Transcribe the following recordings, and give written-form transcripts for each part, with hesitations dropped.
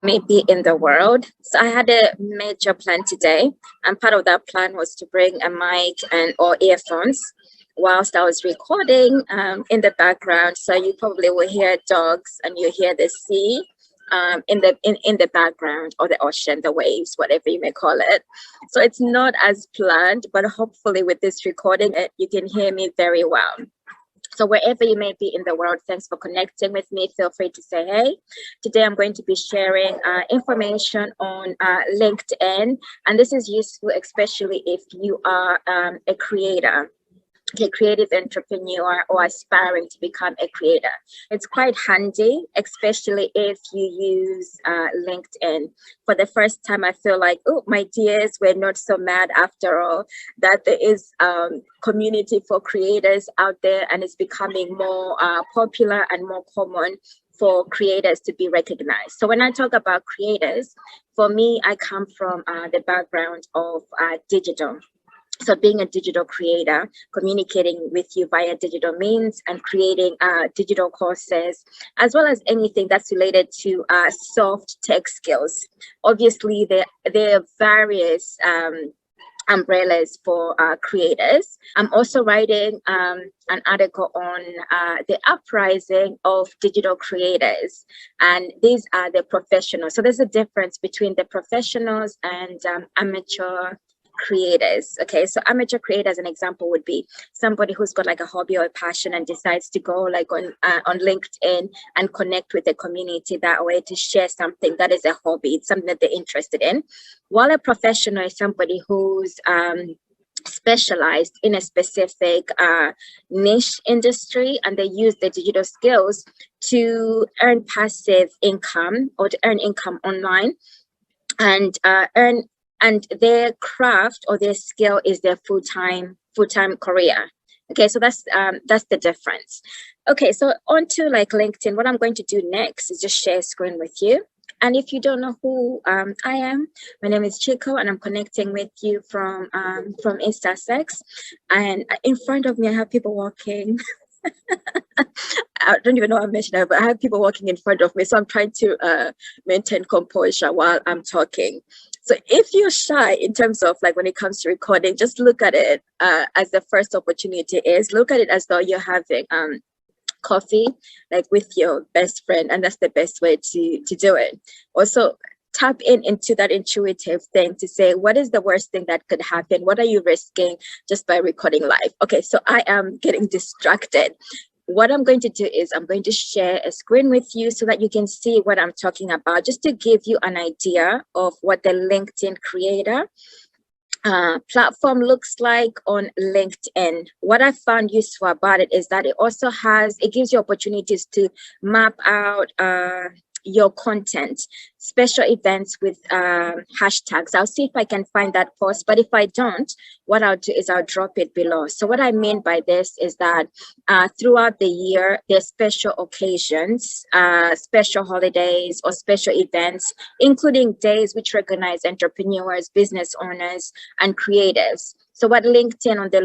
maybe in the world. So I had a major plan today, and part of that plan was to bring a mic and or earphones whilst I was recording in the background. So you probably will hear dogs and you hear the sea in the background, or the ocean, the waves, whatever you may call it. So it's not as planned, but hopefully with this recording, you can hear me very well. So wherever you may be in the world, thanks for connecting with me. Feel free to say hey. Today I'm going to be sharing information on LinkedIn, and this is useful especially if you are a creator, a creative entrepreneur, or aspiring to become a creator. It's quite handy, especially if you use LinkedIn. For the first time, I feel like, oh, my dears, we're not so mad after all, that there is community for creators out there, and it's becoming more popular and more common for creators to be recognized. So when I talk about creators, for me, I come from the background of digital. So being a digital creator, communicating with you via digital means and creating digital courses, as well as anything that's related to soft tech skills. Obviously, there are various umbrellas for creators. I'm also writing an article on the uprising of digital creators, and these are the professionals. So there's a difference between the professionals and amateur creators. Okay, so amateur creator, as an example, would be somebody who's got like a hobby or a passion and decides to go like on LinkedIn and connect with the community that way to share something that is a hobby. It's something that they're interested in. While a professional is somebody who's specialized in a specific niche industry, and they use the digital skills to earn passive income or to earn income online, and and their craft or their skill is their full-time career. Okay, so that's the difference. Okay, so on to like LinkedIn. What I'm going to do next is just share screen with you. And if you don't know who I am, my name is Chico, and I'm connecting with you from East Sussex. And in front of me, I have people walking. I don't even know how I mentioned that, but I have people walking in front of me, so I'm trying to maintain composure while I'm talking. So if you're shy in terms of like when it comes to recording, just look at it as the first opportunity is. Look at it as though you're having coffee like with your best friend, and that's the best way to do it. Also, tap into that intuitive thing to say, what is the worst thing that could happen? What are you risking just by recording live? Okay, so I am getting distracted. What I'm going to do is I'm going to share a screen with you so that you can see what I'm talking about, just to give you an idea of what the LinkedIn creator platform looks like on LinkedIn. What I found useful about it is that it gives you opportunities to map out your content, special events with hashtags. I'll see if I can find that post, but if I don't, what I'll do is I'll drop it below. So what I mean by this is that throughout the year, there's special occasions, special holidays, or special events, including days which recognize entrepreneurs, business owners, and creatives. So what LinkedIn on the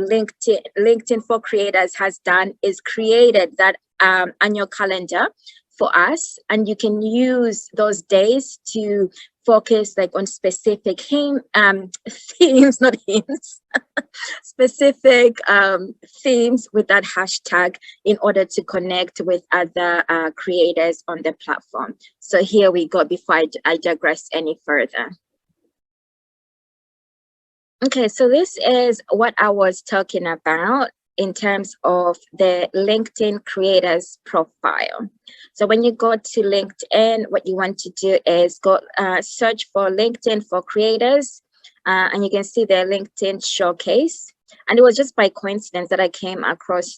LinkedIn for Creators has done is created that annual calendar for us, and you can use those days to focus like on specific themes, not hymns, specific themes with that hashtag in order to connect with other creators on the platform. So here we go, before I digress any further. Okay, so this is what I was talking about in terms of the LinkedIn creators profile. So when you go to LinkedIn, what you want to do is go search for LinkedIn for creators, and you can see the LinkedIn showcase. And it was just by coincidence that I came across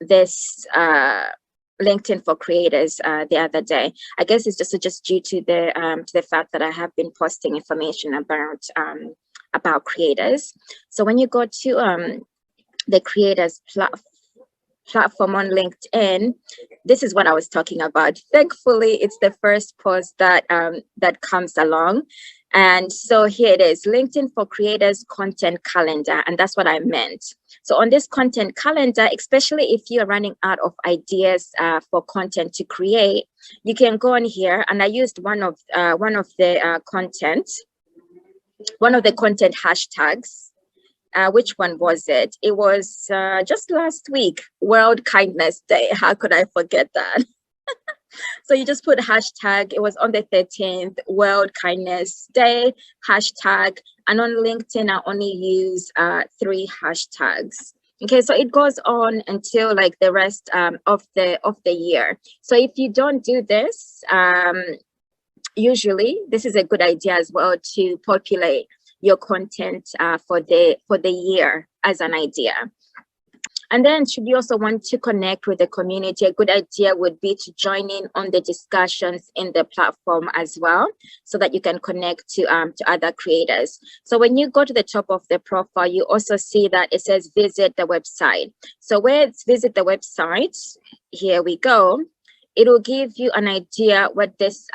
this LinkedIn for creators the other day. I guess it's just due to the fact that I have been posting information about creators. So when you go to the creators platform on LinkedIn, this is what I was talking about. Thankfully, it's the first post that that comes along. And so here it is, LinkedIn for Creators content calendar. And that's what I meant. So on this content calendar, especially if you're running out of ideas for content to create, you can go on here. And I used one of the content hashtags. Which one was it? It was just last week, World Kindness Day. How could I forget that? So you just put hashtag, it was on the 13th, World Kindness Day, hashtag, and on LinkedIn, I only use 3 hashtags. Okay, so it goes on until like the rest of the year. So if you don't do this, usually this is a good idea as well to populate your content for the year as an idea. And then should you also want to connect with the community, a good idea would be to join in on the discussions in the platform as well, so that you can connect to other creators. So when you go to the top of the profile, you also see that it says visit the website. So where it's visit the website, here we go. It will give you an idea what this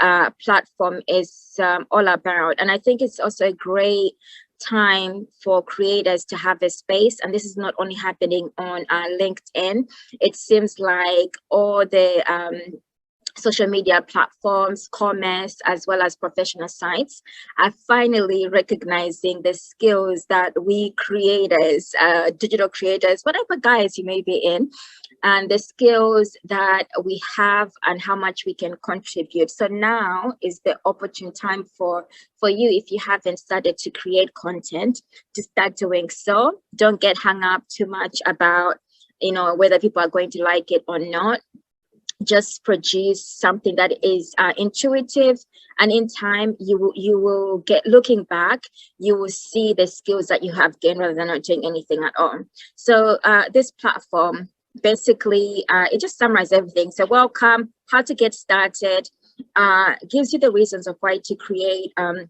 platform is all about. And I think it's also a great time for creators to have a space, and this is not only happening on LinkedIn. It seems like all the social media platforms, commerce, as well as professional sites are finally recognizing the skills that we creators, digital creators, whatever guise you may be in, and the skills that we have and how much we can contribute. So now is the opportune time for you, if you haven't started to create content, to start doing so. Don't get hung up too much about, whether people are going to like it or not. Just produce something that is intuitive, and in time you will get, looking back, you will see the skills that you have gained rather than not doing anything at all. So this platform basically it just summarizes everything. So welcome, how to get started, gives you the reasons of why to create on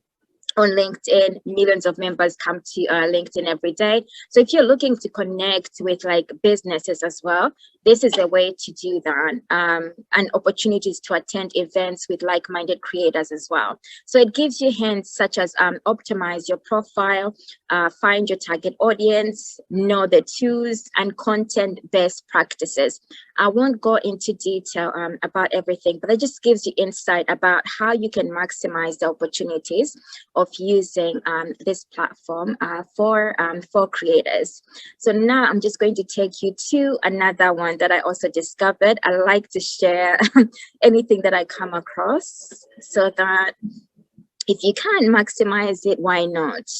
LinkedIn. Millions of members come to LinkedIn every day. So if you're looking to connect with like businesses as well, this is a way to do that, and opportunities to attend events with like-minded creators as well. So it gives you hints such as optimize your profile, find your target audience, know the tools, and content best practices. I won't go into detail about everything, but it just gives you insight about how you can maximize the opportunities of using this platform for creators. So now I'm just going to take you to another one that I also discovered. I like to share anything that I come across, so that if you can maximize it, why not?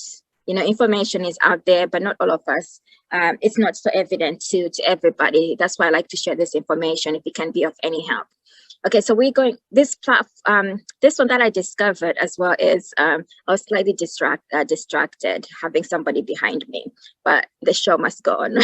Information is out there, but not all of us. It's not so evident to everybody. That's why I like to share this information if it can be of any help. Okay, so we're going, this platform, this one that I discovered as well is, I was slightly distracted having somebody behind me, but the show must go on.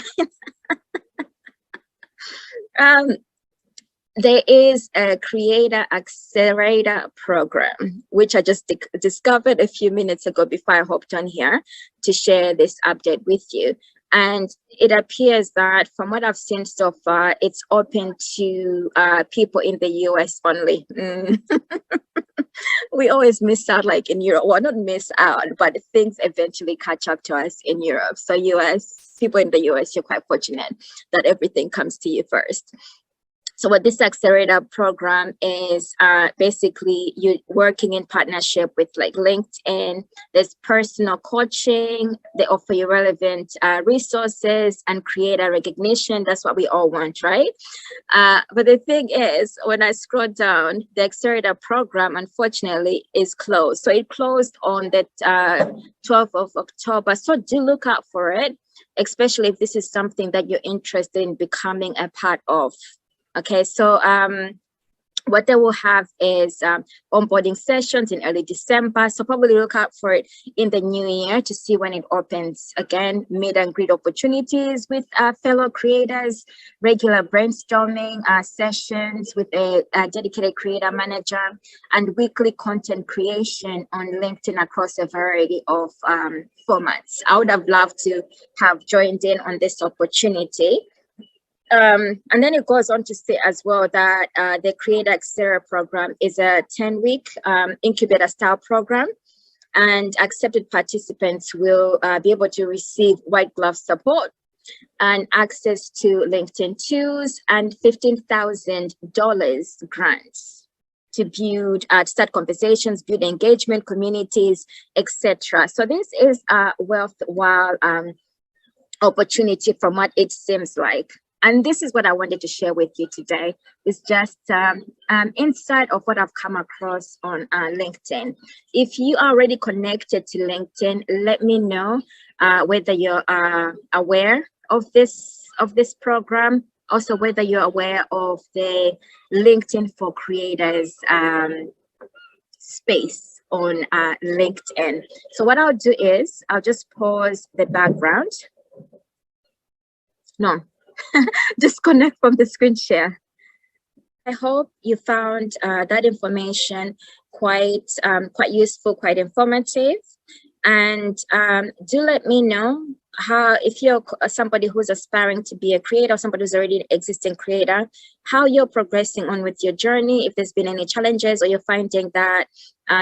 There is a Creator Accelerator program, which I just discovered a few minutes ago before I hopped on here to share this update with you. And it appears that from what I've seen so far, it's open to people in the US only. We always miss out, like in Europe. Well, not miss out, but things eventually catch up to us in Europe. So US, people in the US, you're quite fortunate that everything comes to you first. So what this accelerator program is, basically you're working in partnership with like LinkedIn. There's personal coaching. They offer you relevant resources and creator recognition. That's what we all want, right? But the thing is, when I scroll down, the accelerator program, unfortunately, is closed. So it closed on the 12th of October. So do look out for it, especially if this is something that you're interested in becoming a part of. Okay, so what they will have is onboarding sessions in early December. So probably look out for it in the new year to see when it opens again. Meet and greet opportunities with fellow creators, regular brainstorming sessions with a dedicated creator manager, and weekly content creation on LinkedIn across a variety of formats. I would have loved to have joined in on this opportunity. And then it goes on to say as well that the Creator Accelerator program is a 10-week incubator style program. and accepted participants will be able to receive white glove support and access to LinkedIn tools and $15,000 grants to build, start conversations, build engagement, communities, etc. So this is a worthwhile opportunity from what it seems like. And this is what I wanted to share with you today. It's just insight of what I've come across on LinkedIn. If you are already connected to LinkedIn, let me know whether you're aware of this program, also whether you're aware of the LinkedIn for Creators space on LinkedIn. So what I'll do is I'll just pause the background. No, disconnect from the screen share. I hope you found that information quite useful, quite informative. And do let me know how, if you're somebody who's aspiring to be a creator, somebody who's already an existing creator, how you're progressing on with your journey, if there's been any challenges or you're finding that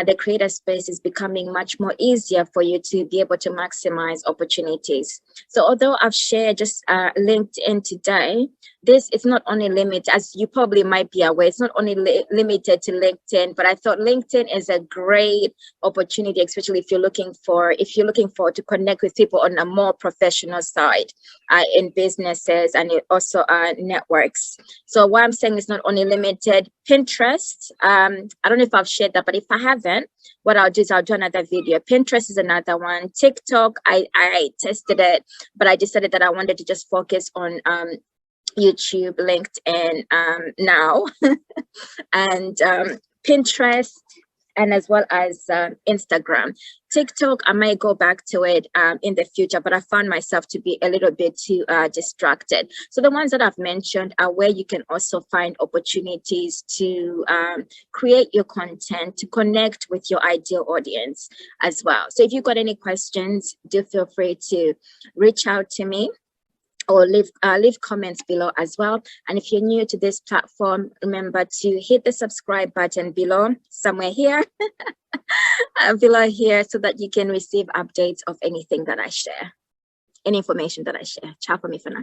the creator space is becoming much more easier for you to be able to maximize opportunities. So although I've shared just LinkedIn today, this is not only limited, as you probably might be aware, it's not only limited to LinkedIn, but I thought LinkedIn is a great opportunity, especially if you're looking for to connect with people on a more professional side in businesses and also networks. So what I'm saying is not only limited. Pinterest, I don't know if I've shared that, but if I haven't, what I'll do is I'll do another video. Pinterest is another one. TikTok, I tested it, but I decided that I wanted to just focus on YouTube, LinkedIn now, and Pinterest, and as well as Instagram. TikTok, I might go back to it in the future, but I found myself to be a little bit too distracted. So the ones that I've mentioned are where you can also find opportunities to create your content, to connect with your ideal audience as well. So if you've got any questions, do feel free to reach out to me or leave comments below as well. And if you're new to this platform, remember to hit the subscribe button below, somewhere here, below here, so that you can receive updates of anything that I share, any information that I share. Ciao for me for now.